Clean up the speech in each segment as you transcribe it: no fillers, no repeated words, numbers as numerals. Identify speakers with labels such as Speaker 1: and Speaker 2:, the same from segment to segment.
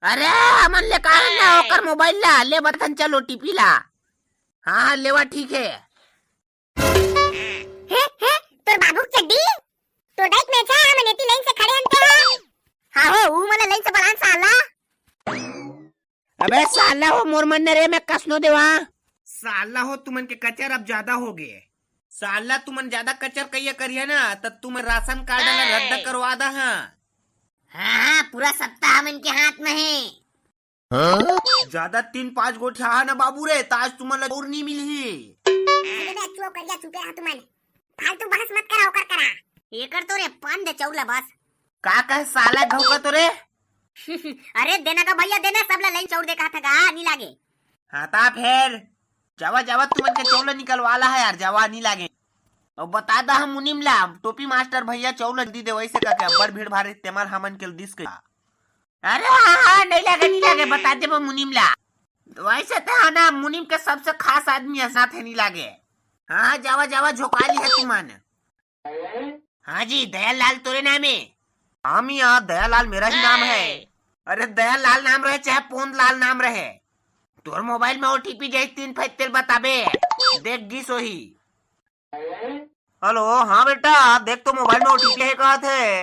Speaker 1: अरे हमन ले कारण ना होकर मोबाइल ला ले बतन चलो टीपी ला। हाँ लेवा ठीक है।
Speaker 2: तोर बाबू चड्डी तो डाइट में छा हम नेती लाइन से खड़े हनते हैं। हां हो ऊ मला लाइन से बलान साला।
Speaker 1: अबे साला हो मोर मन रे मैं कसनो देवा।
Speaker 3: साला हो तुमन के कचर अब ज्यादा हो गए। साला तुमन ज्यादा कचर कहिए करिए ना तो तुम राशन कार्ड ला रद्द करवा दा।
Speaker 2: हां पूरा सप्ताह हम इनके हाथ में है।
Speaker 3: ज्यादा 3-5 गोठिया ना बाबू रे ताज तुमन और नहीं मिली।
Speaker 2: अरे चुप कर जा चुपे हां तुमन फालतू बहस मत कराओ करा एकर तो रे पान दे चौला बस
Speaker 3: का कहे साला धोखा तो रे।
Speaker 2: अरे देना का भैया देना सबला लाइन चौड़ दे कहा था का नहीं लागे।
Speaker 3: हाँ ता फिर जावा जावा तुमन के चौला निकलवाला है यार जावा नहीं लागे। और बता दा हम मुनिम ला टोपी मास्टर भैया चौला दी दे वैसे का क्या बड़ भीड़ भाड़ इस्तेमाल हमन के दिस के।
Speaker 1: अरे हाँ नहीं लागे बता दे वो मुनिम ला।
Speaker 3: वैसे तो ना मुनिम के सबसे खास आदमी है साथ है नहीं लागे। हाँ जावा जावा झोकाली है तुमन।
Speaker 1: हाँ जी दयालाल तोरे नाम है।
Speaker 3: हम यहाँ दयालाल मेरा ही नाम है। अरे दयालाल नाम रहे चाहे पोंद लाल नाम रहे
Speaker 1: तोर मोबाइल में ओटीपी जाए 3 फैक्टर बताबे देख गी सोही।
Speaker 3: हेलो हाँ बेटा देख तो मोबाइल में ओटीपी है कहा थे।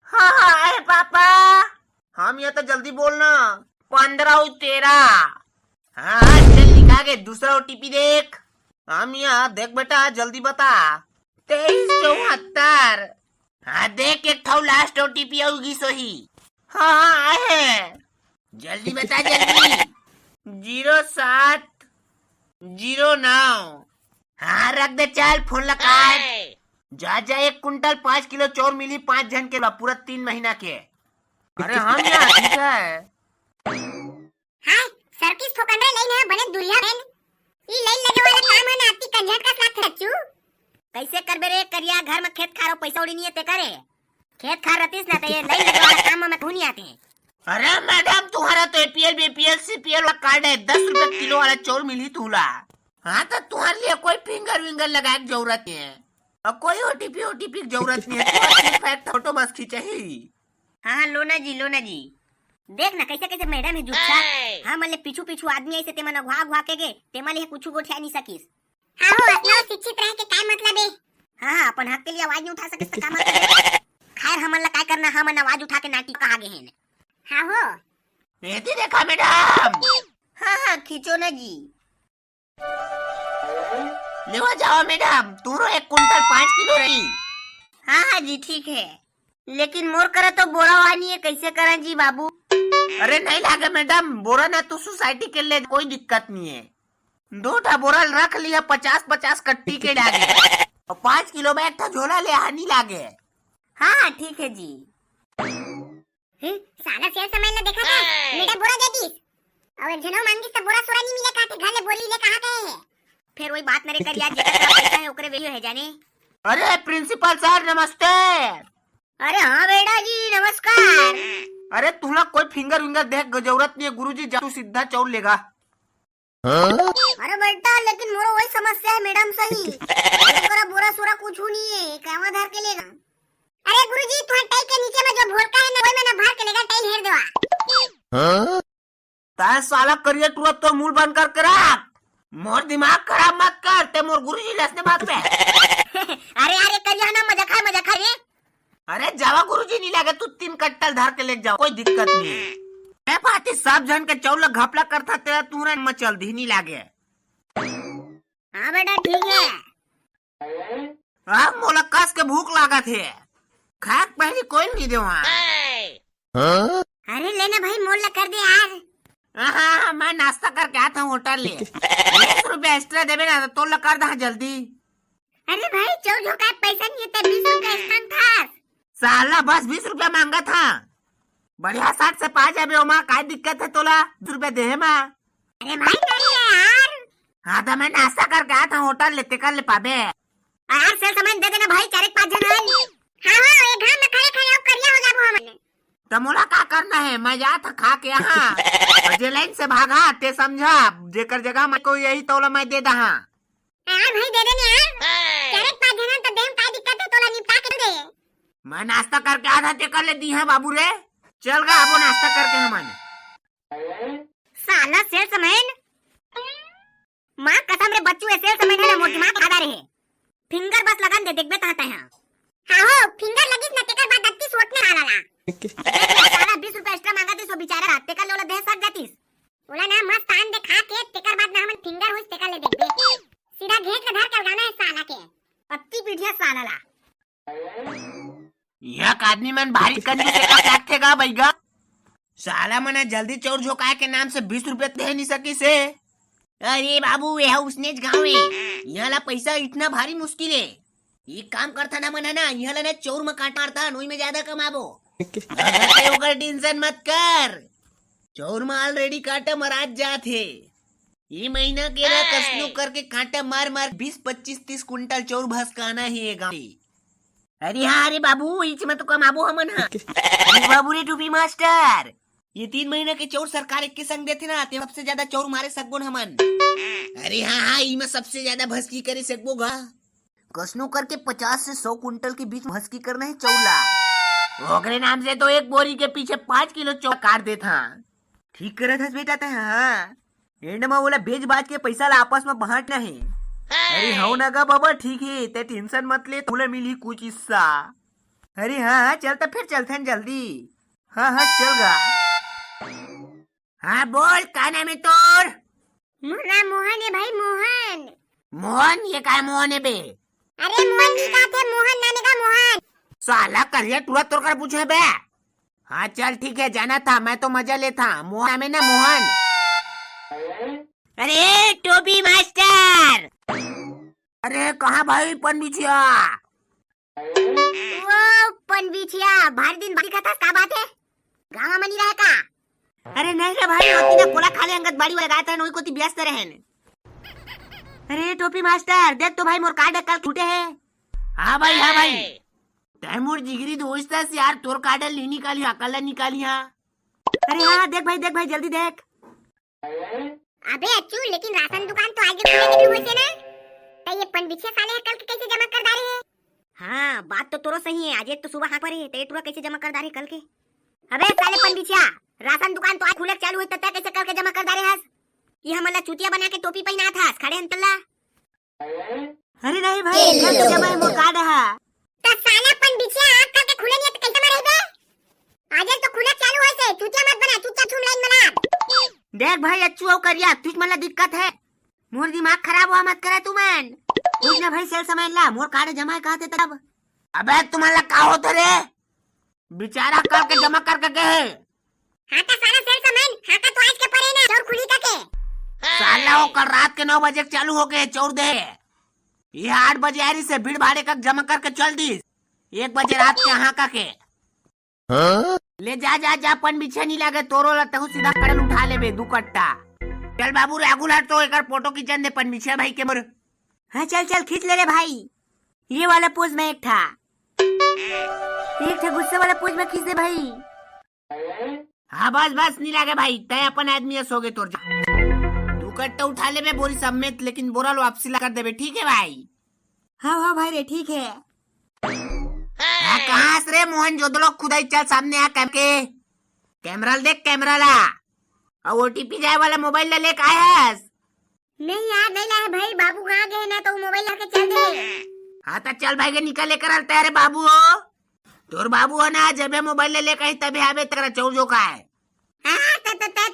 Speaker 1: हाँ अरे पापा
Speaker 3: हम ये तो जल्दी बोलना
Speaker 1: 15-13। हाँ चल लिखा के दूसरा ओटीपी देख।
Speaker 3: हम यहाँ देख बेटा जल्दी बता
Speaker 1: 2374। हाँ देख एक थाउ लास्ट ओटीपी होगी सोही। हाँ है जल्दी बता जल्दी 0709। हाँ रख दे चल फोन लगा। जा 1 कुंटल 5 किलो चौर मिली 5 जन के पूरा 3 महीना के।
Speaker 3: अरे हम यहाँ ठीक है।
Speaker 2: हां सर्किस फोकंडे लाइन है बने दुरिया बहन ई लाइन लगे वाला काम है ना आती कंजट का साथ रचू कैसे करबे रे करिया घर में खेत खारो पैसा उड़ी नहीं है ते करे खेत खार रतीस ना ते ये लाइन लगे वाला काम में खूनी आते हैं।
Speaker 1: अरे मैडम तुम्हारा तो एपीएल बीपीएल सीपीएल वाला कार्ड है 10 रुपए किलो वाला चौर मिली तुला। हाँ तो तुम्हारे लिए कोई फिंगर विंगर लगाए की जरूरत नहीं है और कोई ओटीपी की जरूरत नहीं है। फोटो बस खींचे ही।
Speaker 2: हाँ लोना जी देख ना कैसे कैसे मैडम है जुच्छा। हाँ मल्ले पीछू आदमी ऐसे तेमन घुआ के गे तेमन ये कुछ गोठिया नहीं सकीस। हाँ हो अपना शिक्षित रह के काय मतलब है। हाँ अपन हक के लिए आवाज नहीं उठा सके तो का मतलब। खैर हमन ला काय करना हमन आवाज उठा के नाटी कहा गए हैं। हाँ हो
Speaker 1: ये देखा मैडम।
Speaker 2: हाँ खींचो ना जी
Speaker 1: ले जाओ मैडम तुरो 1 कुंटल 5 किलो रही।
Speaker 2: हाँ जी ठीक है लेकिन मोर करे तो बोरा वानी है कैसे करें जी बाबू।
Speaker 1: अरे नहीं लागे मैडम बोरा ना तो सोसाइटी के लिए कोई दिक्कत नहीं है। 2 बोरा रख लिया 50-50 कट्टी के डाले और 5 किलो बैग था झोला ले हानि लागे।
Speaker 2: हाँ ठीक है जी। साला शेर समय ना देखा था मेरा बोरा दे दी और जनो मांगी सब बोरा सोरा नहीं मिले काटे घर ले बोली ले कहा गए है फिर वही बात नरे कर यार जेकर पैसा है ओकरे वैल्यू है जाने।
Speaker 1: अरे प्रिंसिपल सर नमस्ते।
Speaker 2: अरे हाँ बेटा जी नमस्कार।
Speaker 3: अरे तुला कोई फिंगर विंगर देख जरूरत नहीं है गुरुजी जा तू सीधा चौल लेगा।
Speaker 2: अरे बेटा लेकिन मोरो वही समस्या है मैडम सही ओकरा बोरा सोरा कुछ नहीं है कहवा धर के लेगा। अरे गुरुजी तुम्हारे टाई के नीचे में जो भोरका है ना वही में ना भर के लेगा टाई हेर देवा।
Speaker 3: ताए साला करिए तुरंत तो मूल बंद करके रख।
Speaker 1: मोर दिमाग खराब मत कर ते मोर गुरुजी लसने बात पे।
Speaker 2: अरे करिया ना मजा खा रे।
Speaker 1: अरे जावा गुरुजी नहीं लागे तू 3 कट्टल धर के ले जाओ कोई दिक्कत नहीं है। मैं पाती सब जन के चौला घपला करता तेरा तुरंत मचल धी नहीं लागे।
Speaker 2: हाँ बेटा ठीक है।
Speaker 1: अब मोलक्कस के भूख लागा थे खाक पहली कोई नहीं दे वहाँ।
Speaker 2: अरे लेना भाई मोल ला कर दे यार।
Speaker 1: हाँ मैं नाश्ता करके आता हूँ होटल ले 20 रुपया एक्स्ट्रा देवे ना तो ला कर दा जल्दी।
Speaker 2: अरे भाई चौधो का पैसा नहीं है 20 रुपया स्थान था
Speaker 1: साला बस 20 रुपया मांगा था बढ़िया 60 से पा जाबे ओमा काय दिक्कत है तोला 20 रुपया दे माँ।
Speaker 2: अरे भाई नहीं है यार।
Speaker 1: हाँ तो मैं नाश्ता करके आता हूँ होटल लेते कर ले पाबे
Speaker 2: यार सेल सामान दे देना भाई 4-5 जन है। हाँ ये घर में खड़े करिया हो जाबो हमने।
Speaker 1: तो मोला का करना है मैं जा था खा के यहाँ जे लाइन से भागा ते समझा जेकर जगह मैं को यही तोला मैं दे दहा।
Speaker 2: यार भाई दे देने यार 4-5 जन तो देम काय दिक्कत है तोला निपटा के दे।
Speaker 1: मैं नाश्ता करके आधा ते कर ले दी है बाबू रे चल गा अब नाश्ता करके हमन।
Speaker 2: साला सेल्समैन, माँ कसम रे बच्चू है सेल्समैन है ना मोटी माँ खादा रहे। फिंगर बस लगान दे देखबे कहां है। हां हो फिंगर लगिस ना तेकर बाद 32 वोट में आलाला। साला 20 रुपए एक्स्ट्रा मांगा थे सो बेचारा रात तेकर लोला दे सक जातीस। ओला ना मस्त तान दे खा के तेकर बाद ना हमन फिंगर होस तेकर ले देखबे। सीधा घेट के धर के गाना है साला के। पत्ती पीठिया साला ला।
Speaker 3: यह आदमी मन भारी कंजूस से का रखेगा भईगा। साला मने जल्दी चोर झोकाए के नाम से 20 रुपए दे नहीं सकी से। अरे बाबू यह उसने गाँव है, यहाँ ला पैसा इतना भारी मुश्किल है। ये काम करता ना मना ना, यहाँ ला चोर में काट मारता नोई में ज्यादा कमाबो। टेंशन मत कर, चोर में ऑलरेडी काटा मराज जात है। ये महीना के ना कसनो करके कांटा मार मार 20-25-30 कुंटल चोर भसकाना ही है गाँव। अरे हाँ अरे बाबू इच में तो कमाबो हमन हा। बाबू रे टूपी मास्टर, ये 3 महीने के चोर सरकार एक के संग देते ना, ते सबसे ज्यादा चोर मारे सकबो हमन। अरे हाँ हाँ इमे सबसे ज्यादा भस्की करे सकबो गा। कसनो करके 50 से 100 कुंटल के बीच भस्की करना है चौला। ओकरे नाम से तो एक बोरी के पीछे 5 किलो चौला काट देता। ठीक करत हस बेटा ते। हाँ एंड में बोला बेच बाज के पैसा ला आपस में बांटना है। अरे हो ना गा बाबा ठीक है, ते टेंशन मत ले, तुले मिली कुछ हिस्सा। अरे हाँ हाँ चलता फिर चलते हैं जल्दी। हाँ हाँ चल गा। हाँ बोल क्या नाम है तोर?
Speaker 2: मुन्ना मोहन है भाई मोहन।
Speaker 3: मोहन? ये क्या मोहन है बे?
Speaker 2: अरे मोहन की बात है, मोहन नामे का मोहन।
Speaker 3: साला करिए तुरंत तोड़ कर पूछे बे। हाँ चल ठीक है जाना था, मैं तो मजा लेता। मोहन नाम है ना मोहन। अरे टोपी मास्टर। अरे कहाँ भाई पन बिछिया?
Speaker 2: वो पन बिछिया भारी दिन बारी था क्या बात है? गाँव में नहीं रहे का?
Speaker 3: अरे नहीं रे भाई, होती ना कोला खाले अंगत बाड़ी वाला गाता है नोई कोती व्यस्त रहन। अरे टोपी मास्टर देख तो भाई मोर कार्ड कल छूटे है। हाँ भाई तैमूर जिगरी दोस्त से यार तोर कार्ड ली निकाली अकल निकाली। हाँ अरे हाँ देख भाई जल्दी देख।
Speaker 2: अबे अच्छू लेकिन राशन दुकान तो आगे खुले हुए थे ना, तो ये पन बिछिया साले कल के कैसे जमा कर डाले है? हाँ बात तो तोरो सही है, आज एक तो सुबह हाँ पर है तो ये कैसे जमा कर डाले कल के? अबे साले पन बिछिया राशन दुकान तो आज खुले चालू है तब कैसे करके जमा कर डाले हस? ये हमला चुतिया बना के टोपी पहना था खड़े अंतल्ला।
Speaker 3: अरे नहीं भाई कल तो जमा है मोर कार्ड है।
Speaker 2: तो साला पन बिछिया आग करके खुले नहीं तो कैसे मारे बे? आज तो खुले चालू है से चुतिया मत बना, चुपचाप छुम लाइन बना।
Speaker 3: देख भाई अच्छू हो करिया तुझ मला दिक्कत है, मोर दिमाग खराब हुआ मत करे तू मन। कुछ ना भाई सेल समझ ला, मोर कार्ड जमा कहा थे तब। अबे तुम्हारा का होता रे बेचारा करके जमा करके गए।
Speaker 2: हाँ तो साला सेल समझ हाँ तो आज के परे ना चोर खुली के
Speaker 3: साला वो कल रात के 9 बजे चालू हो गए चोर दे। ये 8 बजे आरी से भीड़ भाड़े का जमा करके चल दी 1 बजे रात के यहाँ का के। ले जा पन बिछे नहीं लगे तोरो लगता हूँ सीधा कड़ल उठा ले बे 2 कट्टा। चल बाबू रेगुलर तो एक फोटो खींचन दे पन बिछे भाई के मोर। हाँ चल खींच ले रे भाई। ये वाला पोज में एक था गुस्से वाला पोज में खींच दे भाई। हाँ बस नहीं लगे भाई, तय अपन आदमी सो गए तोर 2 कट्टा उठा ले बे बोरी समेत, लेकिन बोरा लो वापसी ला कर दे बे ठीक है भाई? हाँ भाई रे ठीक है। कहाँ से रे मोहन जो लोग खुदाई चल सामने आ के कैमरा देख कैमरा ला और ओटीपी जाए वाला मोबाइल ले लेके आयस।
Speaker 2: नहीं यार नहीं लाए भाई, बाबू कहाँ गए ना तो मोबाइल लेके चल दे।
Speaker 3: हाँ तो चल भाई के निकल लेकर आते अरे बाबू हो तोर बाबू हो ना, जब मोबाइल ले लेकर तभी आवे तेरा चोर जो का है।
Speaker 2: हाँ तो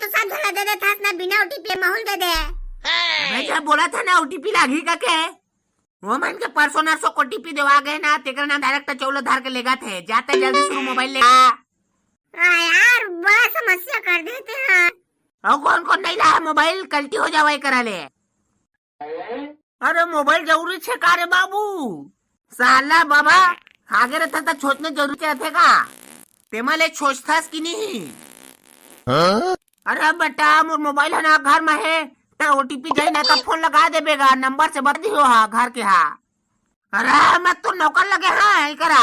Speaker 2: सब झोला दे दे था ना, बिना ओटीपी माहौल दे दे।
Speaker 3: मैं जब बोला था ना ओटीपी लागी का के वो मन के परसों नरसों ओटीपी देवा गए ना, तेरा नाम डायरेक्ट चौलो धार के लेगा थे। जाते जल्दी शुरू मोबाइल ले
Speaker 2: यार बड़ा समस्या कर देते हैं।
Speaker 3: और कौन नहीं लाया मोबाइल कल्टी हो जावा करा ले। अरे मोबाइल जरूरी छे का रे बाबू? साला बाबा आगे रहता था छोटने जरूरी रहते का तेमा ले छोचतास की नहीं। अरे बेटा मोर मोबाइल है ना घर में है, ओटीपी जाए ना तो फोन लगा देबेगा, नंबर से बता दियो हाँ घर के। हाँ अरे मैं तो नौकर लगे हाँ करा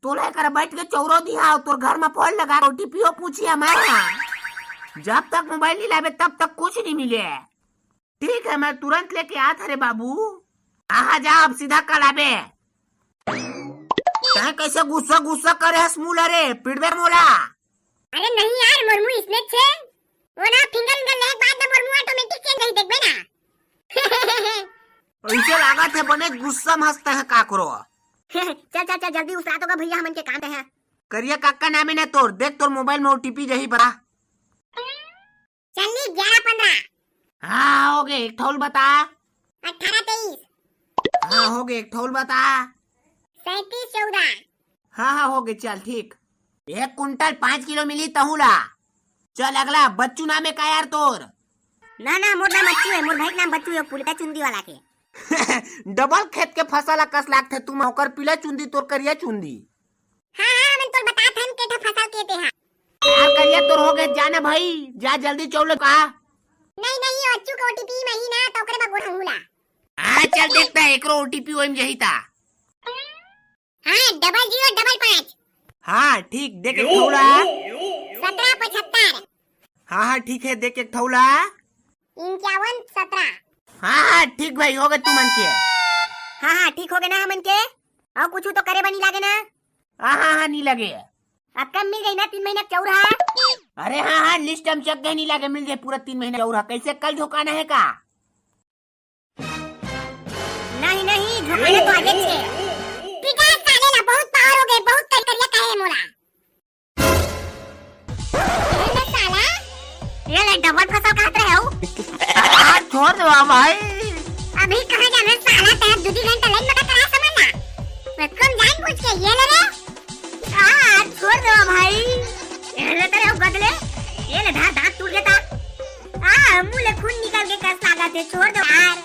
Speaker 3: तो लेकर बैठ के चौरो दिया तोर घर में फोन लगा ओटीपी पूछिए मैं। जब तक मोबाइल नहीं लावे तब तक कुछ नहीं मिले। ठीक है मैं तुरंत लेके आ था रे बाबू। कहा जा अब सीधा कल आबे। कैसे गुस्सा करे हस मूला रे पिड़बे मोला।
Speaker 2: अरे नहीं यार मुर्मू इसमें छे वो
Speaker 3: लागत है बने गुस्सा में हंसते हैं का करो।
Speaker 2: चल चल चल जल्दी उस रात होगा भैया हमन के काम है।
Speaker 3: करिया काका नाम है ना तोर, देख तोर मोबाइल में ओटीपी जही बड़ा।
Speaker 2: चलनी 11-15
Speaker 3: हाँ हो गए, एक ठोल बता।
Speaker 2: 18-23
Speaker 3: हाँ हो गए, एक ठोल बता।
Speaker 2: 37-14
Speaker 3: हाँ हो गए, चल ठीक। 1 कुंटल 5 किलो मिली तहुला। चल अगला बच्चू नाम है का यार तोर?
Speaker 2: ना ना मोर नाम बच्चू है, मोर भाई नाम बच्चू है, पुलका चुंदी वाला के।
Speaker 3: डबल खेत के फसल कस लागथे, तुम होकर पीला चुंदी तोर करिया चुंदी।
Speaker 2: हाँ मैं तो बता थन केठा फसल केते हैं।
Speaker 3: यार करिया तोर हो गए, जाना भाई जा जल्दी चौले का।
Speaker 2: नहीं बच्चू को ओटीपी महीना तो ओकरे बा गोढ़ा।
Speaker 3: हाँ चल देखता है एकरो ओटीपी ओम जही था।
Speaker 2: हाँ 0055
Speaker 3: हाँ ठीक, देख एक ठौला।
Speaker 2: 1775
Speaker 3: हाँ ठीक है, देख एक ठौला।
Speaker 2: 51-17
Speaker 3: हाँ ठीक भाई, हो गए तू मन के।
Speaker 2: हाँ ठीक हो गए ना हमन के। और कुछ तो करे बनी लागे ना।
Speaker 3: हाँ नहीं लगे।
Speaker 2: अब कब मिल गई ना 3 महीना चौरा।
Speaker 3: अरे हाँ लिस्ट हम चेक नहीं लगे, मिल जाए पूरा 3 महीना चौरा। कैसे कल झोंकाना है का?
Speaker 2: नहीं झोंकाने तो आगे छे। पिता साले ला बहुत पावर हो गए, बहुत कल करिया काहे मोला। ये साला ये ले डबल फसल खात रहे हो।
Speaker 3: छोड़ दो भाई।
Speaker 2: अभी कहां जाना साला, तेरा 2 घंटा लाइन में करा समझना। मैं कम जान पूछ के ये ले रे। छोड़ दो भाई। ये ले तेरे गदले, ये ले दांत टूट गया था। मुंह ले खून निकल के कस लगा थे, छोड़ दो यार।